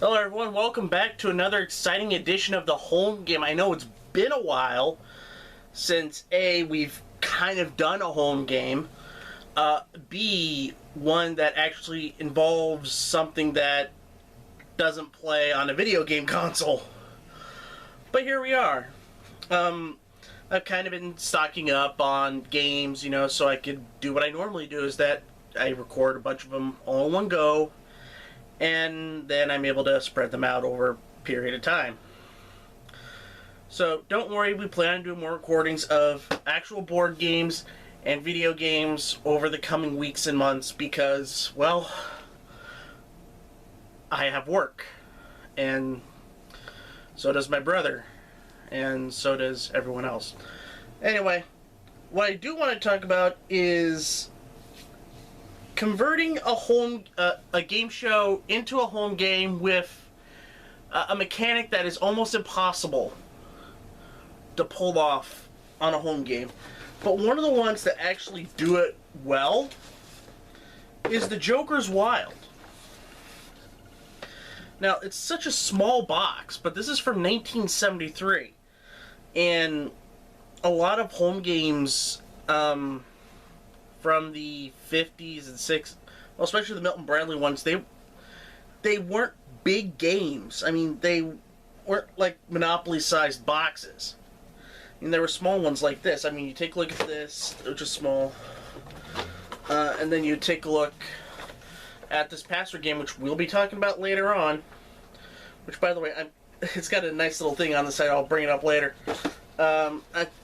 Hello everyone, welcome back to another exciting edition of the home game. I know it's been a while since A, we've kind of done a home game, B, one that actually involves something that doesn't play on a video game console. But here we are. I've kind of been stocking up on games, so I could do what I normally do, is that I record a bunch of them all in one go, and then I'm able to spread them out over a period of time. So don't worry, we plan on doing more recordings of actual board games and video games over the coming weeks and months because, well, I have work, and so does my brother, and so does everyone else. Anyway, what I do want to talk about is converting a game show into a home game with a mechanic that is almost impossible to pull off on a home game. But one of the ones that actually do it well is the Joker's Wild. Now, it's such a small box, but this is from 1973. And a lot of home games from the 50s and 60s, well, especially the Milton Bradley ones, they weren't big games. I mean, they weren't like Monopoly-sized boxes. I mean, there were small ones like this. I mean, you take a look at this, which is small, and then you take a look at this password game, which we'll be talking about later on, which, by the way, it's got a nice little thing on the side. I'll bring it up later.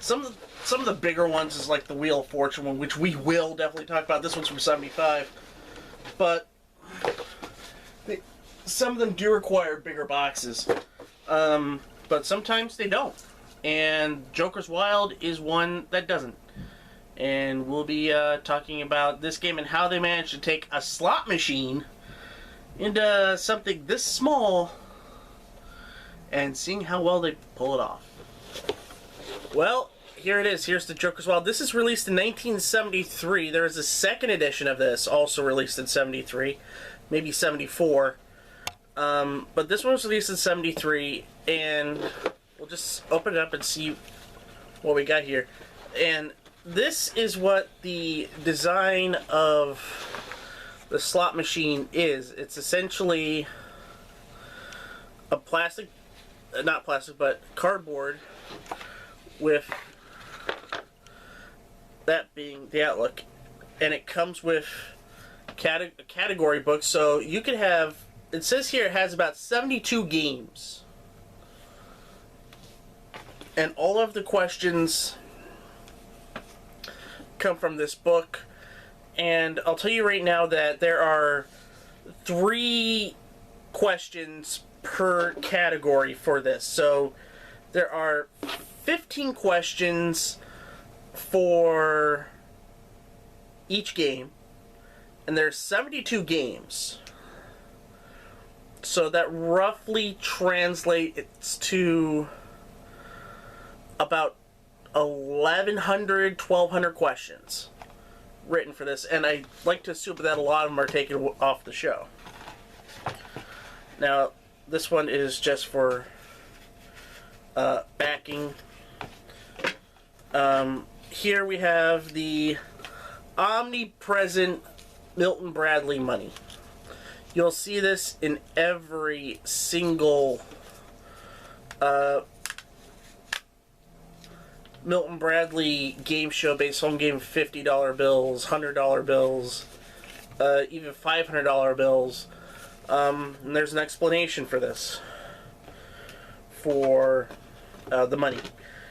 Some of the bigger ones is like the Wheel of Fortune one, which we will definitely talk about. This one's from 75. But some of them do require bigger boxes. But sometimes they don't. And Joker's Wild is one that doesn't. And we'll be talking about this game and how they managed to take a slot machine into something this small and seeing how well they pull it off. Well, here it is. Here's the Joker's Wild. This is released in 1973. There is a second edition of this, also released in 73, maybe 74. But this one was released in 73, and we'll just open it up and see what we got here. And this is what the design of the slot machine is. It's essentially a plastic, not plastic, but cardboard, with that being the outlook, and it comes with a category book, so you could have, it says here it has about 72 games, and all of the questions come from this book. And I'll tell you right now that there are 3 questions per category for this, so there are 15 questions for each game, and there's 72 games. So that roughly translates to about 1,100 questions written for this, and I like to assume that a lot of them are taken off the show. Now, this one is just for backing. Here we have the omnipresent Milton Bradley money. You'll see this in every single Milton Bradley game show based home game. $50 bills, $100 bills, even $500 bills. And there's an explanation for this, for the money,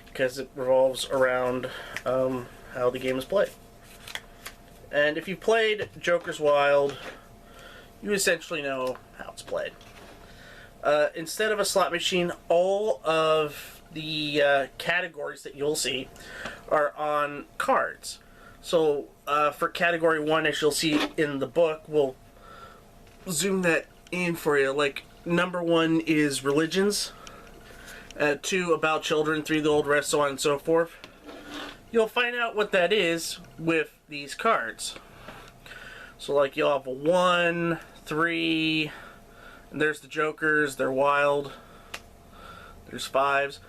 because it revolves around how the game is played. And if you played Joker's Wild, you essentially know how it's played. Instead of a slot machine, all of the categories that you'll see are on cards. So for category 1, as you'll see in the book, we'll zoom that in for you. Like, number 1 is religions, 2 about children, 3 the old west, so on and so forth. You'll find out what that is with these cards. So like you'll have a 1, 3, And there's the jokers. They're wild. There's fives.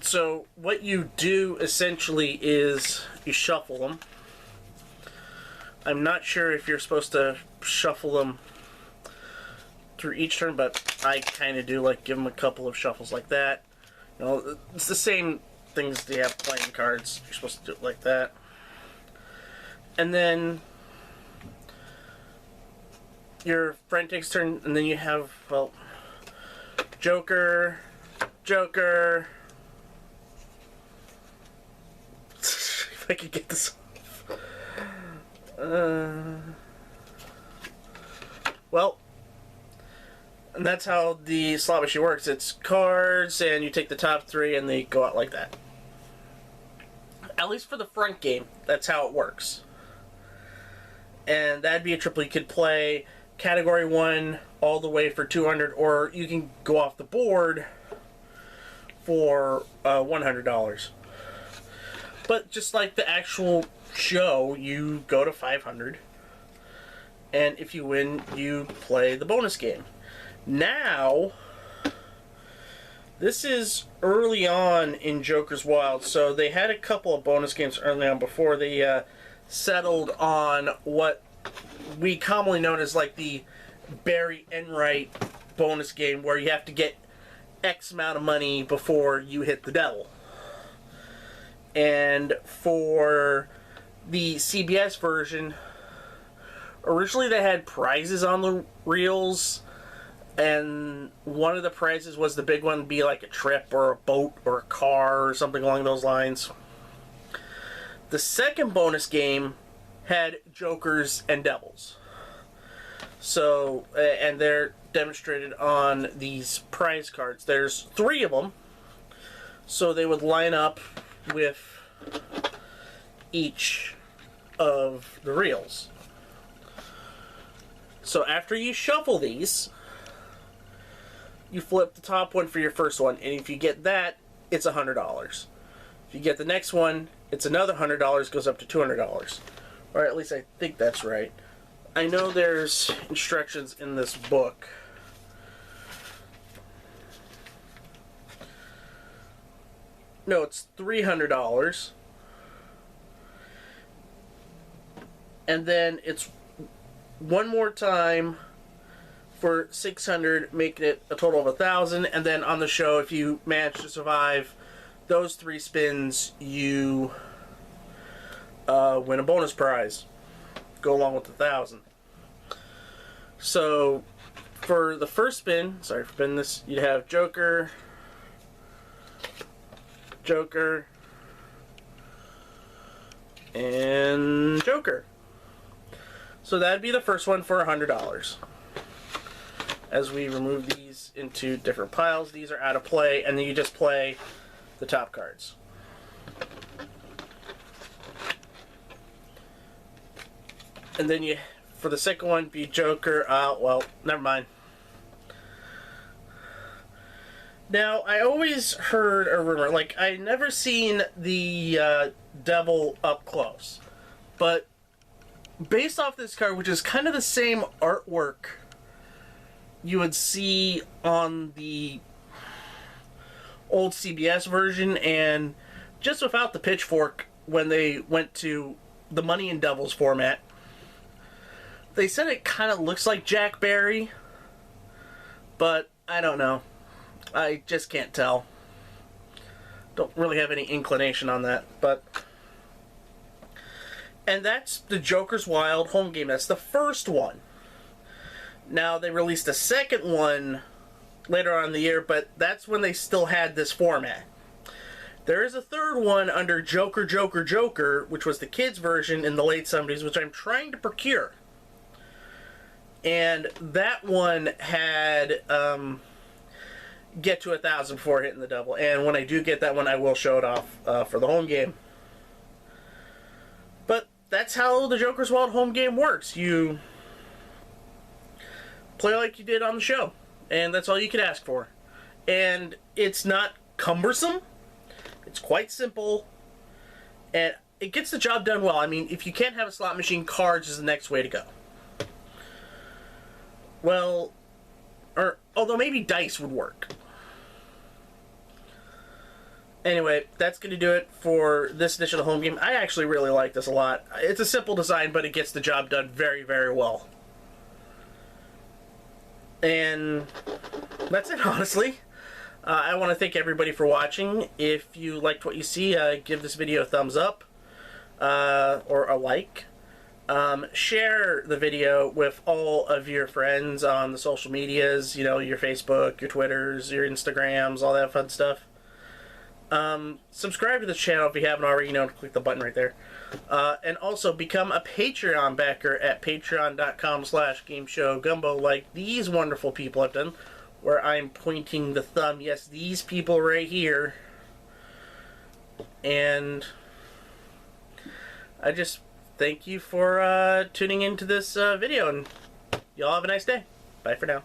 So what you do essentially is you shuffle them. I'm not sure if you're supposed to shuffle them through each turn, but I kind of do, like, give them a couple of shuffles like that. You know, it's the same things they have playing cards. You're supposed to do it like that. And then your friend takes a turn, and then you have, well, Joker, Joker. If I could get this off. Well, and that's how the slot machine works. It's cards, and you take the top three, and they go out like that. At least for the front game, that's how it works. And that'd be a triple. You could play Category 1 all the way for 200, or you can go off the board for $100. But just like the actual show, you go to 500, and if you win, you play the bonus game. Now, this is early on in Joker's Wild, so they had a couple of bonus games early on before they settled on what we commonly know as like the Barry Enright bonus game, where you have to get X amount of money before you hit the devil. And for the CBS version, originally they had prizes on the reels, and one of the prizes was the big one, be like a trip or a boat or a car or something along those lines. The second bonus game had jokers and devils. So, and they're demonstrated on these prize cards. There's 3 of them, so they would line up with each of the reels. So after you shuffle these, you flip the top one for your first one, and if you get that, it's $100. If you get the next one, it's another $100, goes up to $200. Or at least I think that's right. I know there's instructions in this book. No, it's $300. And then it's one more time for 600, making it a total of 1,000. And then on the show, if you manage to survive those 3 spins, you win a bonus prize. Go along with the 1,000. So for the first spin, sorry for spinning this, you'd have Joker, Joker, and Joker. So that'd be the first one for $100. As we remove these into different piles, these are out of play, and then you just play the top cards. And then you, for the second one, be Joker. Well, never mind. Now, I always heard a rumor, like, I never seen the devil up close, but based off this card, which is kind of the same artwork you would see on the old CBS version, and just without the pitchfork when they went to the Money and Devils format, they said it kind of looks like Jack Barry, but I don't know. I just can't tell. Don't really have any inclination on that, but... And that's the Joker's Wild home game. That's the first one. Now, they released a second one later on in the year, but that's when they still had this format. There is a third one under Joker, Joker, Joker, which was the kids' version in the late 70s, which I'm trying to procure. And that one had get to 1,000 before hitting the double. And when I do get that one, I will show it off for the home game. But that's how the Joker's Wild home game works. You play like you did on the show, and that's all you could ask for. And it's not cumbersome. It's quite simple, and it gets the job done well. I mean, if you can't have a slot machine, cards is the next way to go. Well, Although maybe dice would work. Anyway, that's going to do it for this edition of the home game. I actually really like this a lot. It's a simple design, but it gets the job done very, very well. And that's it, honestly. I want to thank everybody for watching. If you liked what you see, give this video a thumbs up or a like. Share the video with all of your friends on the social medias, you know, your Facebook, your Twitters, your Instagrams, all that fun stuff. Subscribe to this channel if you haven't already, you know, click the button right there. And also become a Patreon backer at patreon.com/GameShowGumbo, like these wonderful people have done, where I'm pointing the thumb. Yes, these people right here. And I just thank you for tuning into this video, and y'all have a nice day. Bye for now.